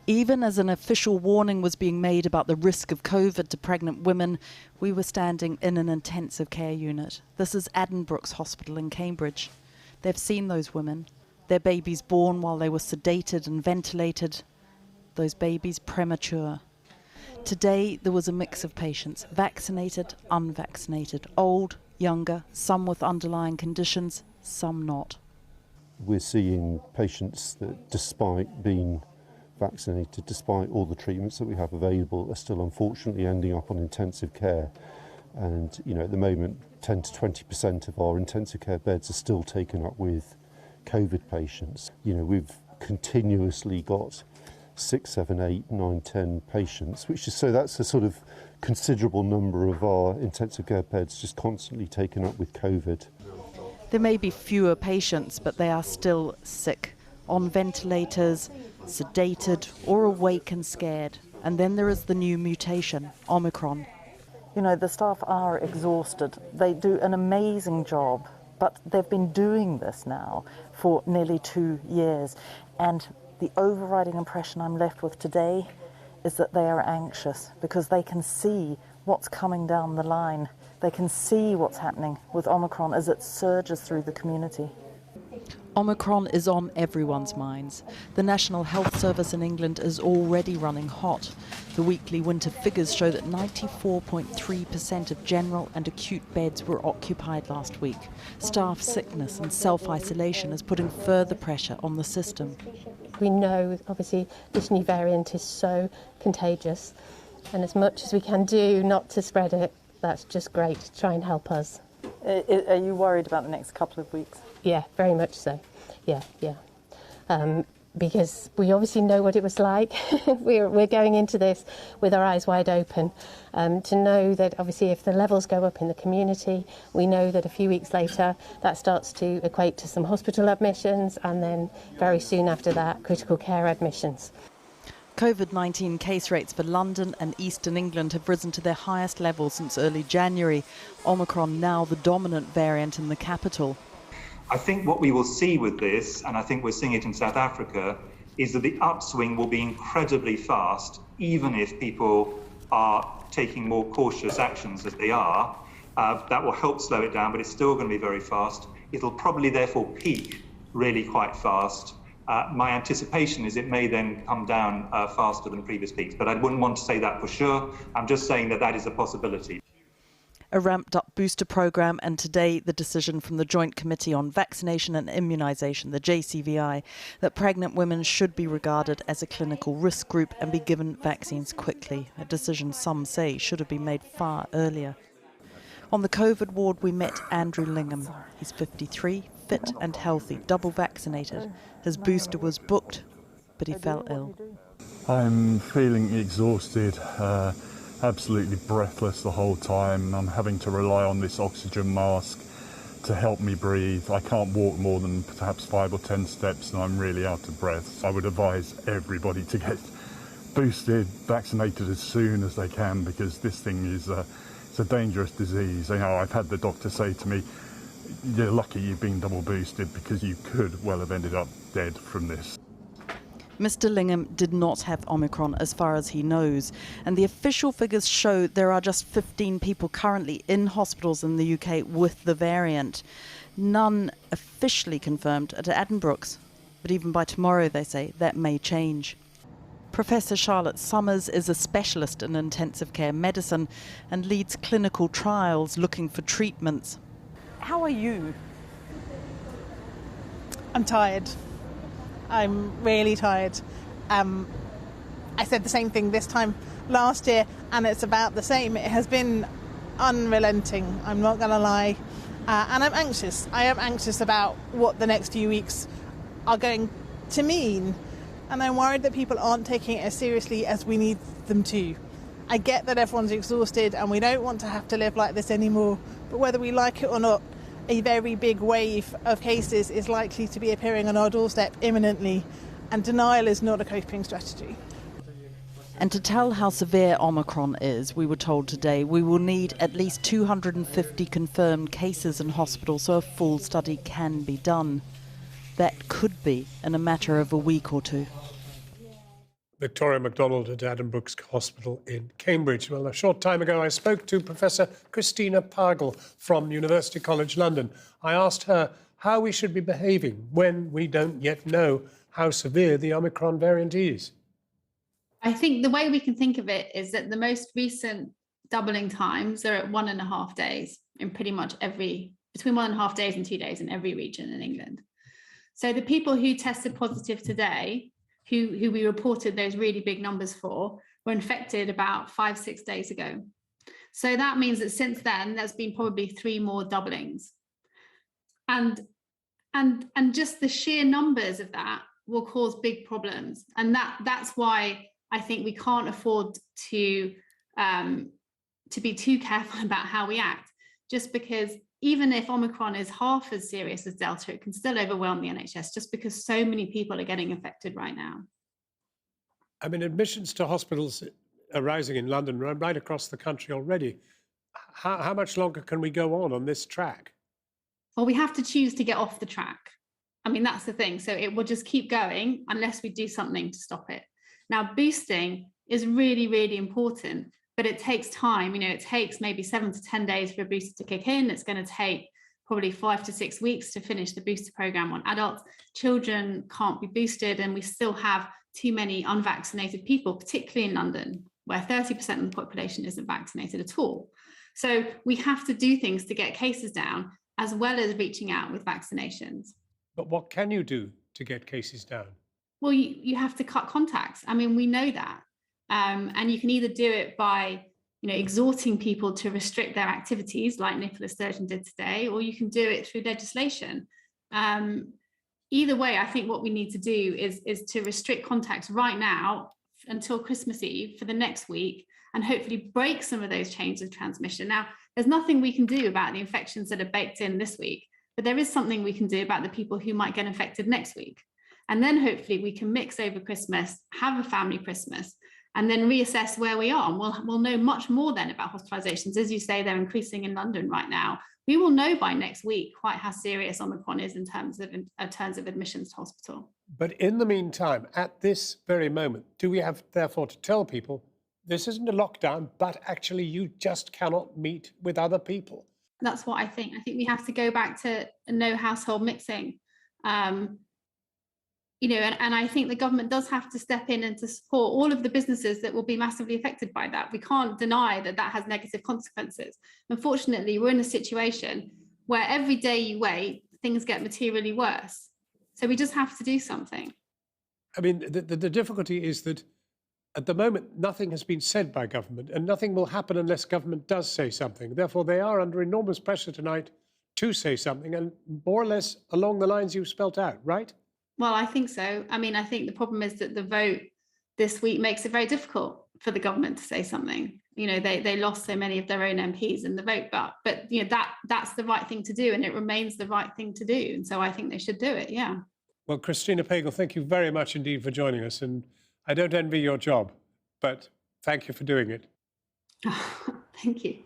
Even as an official warning was being made about the risk of COVID to pregnant women, we were standing in an intensive care unit. This is Addenbrooke's hospital in Cambridge. They've seen those women, their babies born while they were sedated and ventilated, those babies premature. Today there was a mix of patients, vaccinated, unvaccinated, old, younger, some with underlying conditions, some not. We're seeing patients that, despite being vaccinated, despite all the treatments that we have available, are still unfortunately ending up on intensive care. And at the moment 10 to 20% of our intensive care beds are still taken up with COVID patients. We've continuously got 6, 7, 8, 9, 10 patients, that's a sort of considerable number of our intensive care beds just constantly taken up with COVID. There may be fewer patients, but they are still sick, on ventilators, sedated or awake and scared. And then there is the new mutation, Omicron. The staff are exhausted. They do an amazing job, but they've been doing this now for nearly 2 years. And the overriding impression I'm left with today is that they are anxious because they can see what's coming down the line. They can see what's happening with Omicron as it surges through the community. Omicron is on everyone's minds. The National Health Service in England is already running hot. The weekly winter figures show that 94.3% of general and acute beds were occupied last week. Staff sickness and self-isolation is putting further pressure on the system. We know, obviously, this new variant is so contagious, and as much as we can do not to spread it, that's just great to try and help us. Are you worried about the next couple of weeks? Yeah, very much so. Yeah. Because we obviously know what it was like. We're going into this with our eyes wide open. To know that obviously if the levels go up in the community, we know that a few weeks later that starts to equate to some hospital admissions, and then very soon after that, critical care admissions. COVID-19 case rates for London and Eastern England have risen to their highest level since early January. Omicron now the dominant variant in the capital. I think what we will see with this, and I think we're seeing it in South Africa, is that the upswing will be incredibly fast, even if people are taking more cautious actions as they are. That will help slow it down, but it's still going to be very fast. It'll probably therefore peak really quite fast. My anticipation is it may then come down faster than previous peaks, but I wouldn't want to say that for sure. I'm just saying that is a possibility. A ramped-up booster programme, and today the decision from the Joint Committee on Vaccination and Immunisation, the JCVI, that pregnant women should be regarded as a clinical risk group and be given vaccines quickly, a decision some say should have been made far earlier. On the COVID ward we met Andrew Lingham. He's 53, fit and healthy, double vaccinated. His booster was booked, but he fell ill. I'm feeling exhausted. Absolutely breathless the whole time. I'm having to rely on this oxygen mask to help me breathe. I can't walk more than perhaps 5 or 10 steps and I'm really out of breath. I would advise everybody to get boosted, vaccinated as soon as they can, because this thing is it's a dangerous disease. I've had the doctor say to me, you're lucky you've been double boosted because you could well have ended up dead from this. Mr. Lingham did not have Omicron as far as he knows, and the official figures show there are just 15 people currently in hospitals in the UK with the variant. None officially confirmed at Addenbrooke's, but even by tomorrow, they say, that may change. Professor Charlotte Summers is a specialist in intensive care medicine and leads clinical trials looking for treatments. How are you? I'm tired. I'm really tired. I said the same thing this time last year, and it's about the same. It has been unrelenting, I'm not going to lie. And I'm anxious. I am anxious about what the next few weeks are going to mean. And I'm worried that people aren't taking it as seriously as we need them to. I get that everyone's exhausted and we don't want to have to live like this anymore, but whether we like it or not, a very big wave of cases is likely to be appearing on our doorstep imminently, and denial is not a coping strategy. And to tell how severe Omicron is, we were told today, we will need at least 250 confirmed cases in hospital so a full study can be done. That could be in a matter of a week or two. Victoria MacDonald at Addenbrooke Hospital in Cambridge. Well, a short time ago, I spoke to Professor Christina Pagel from University College London. I asked her how we should be behaving when we don't yet know how severe the Omicron variant is. I think the way we can think of it is that the most recent doubling times are at 1.5 days in pretty much between 1.5 days and 2 days in every region in England. So the people who tested positive today, who we reported those really big numbers for, were infected about 5-6 days ago. So that means that since then, there's been probably 3 more doublings. And just the sheer numbers of that will cause big problems. And that's why I think we can't afford to be too careful about how we act, just because even if Omicron is half as serious as Delta, it can still overwhelm the NHS just because so many people are getting infected right now. I mean, admissions to hospitals are rising in London, right across the country already. How much longer can we go on this track? Well, we have to choose to get off the track. I mean, that's the thing. So it will just keep going unless we do something to stop it. Now, boosting is really, really important, but it takes time. It takes maybe 7 to 10 days for a booster to kick in. It's going to take probably 5 to 6 weeks to finish the booster program on adults. Children can't be boosted, and we still have too many unvaccinated people, particularly in London, where 30% of the population isn't vaccinated at all. So we have to do things to get cases down, as well as reaching out with vaccinations. But what can you do to get cases down? Well, you have to cut contacts. I mean, we know that. And you can either do it by exhorting people to restrict their activities like Nicola Sturgeon did today, or you can do it through legislation. Either way, I think what we need to do is to restrict contacts right now until Christmas Eve for the next week, and hopefully break some of those chains of transmission. Now, there's nothing we can do about the infections that are baked in this week, but there is something we can do about the people who might get infected next week. And then hopefully we can mix over Christmas, have a family Christmas, and then reassess where we are. And we'll know much more then about hospitalizations. As you say, they're increasing in London right now. We will know by next week quite how serious Omicron is in terms of admissions to hospital. But in the meantime, at this very moment, do we have therefore to tell people this isn't a lockdown, but actually you just cannot meet with other people? That's what I think. I think we have to go back to no household mixing. And I think the government does have to step in and to support all of the businesses that will be massively affected by that. We can't deny that has negative consequences. Unfortunately, we're in a situation where every day you wait, things get materially worse. So we just have to do something. I mean, the difficulty is that at the moment, nothing has been said by government, and nothing will happen unless government does say something. Therefore, they are under enormous pressure tonight to say something, and more or less along the lines you've spelt out, right? Well, I think so. I mean, I think the problem is that the vote this week makes it very difficult for the government to say something. They lost so many of their own MPs in the vote, but that's the right thing to do, and it remains the right thing to do. And so I think they should do it, yeah. Well, Christina Pagel, thank you very much indeed for joining us. And I don't envy your job, but thank you for doing it. Thank you.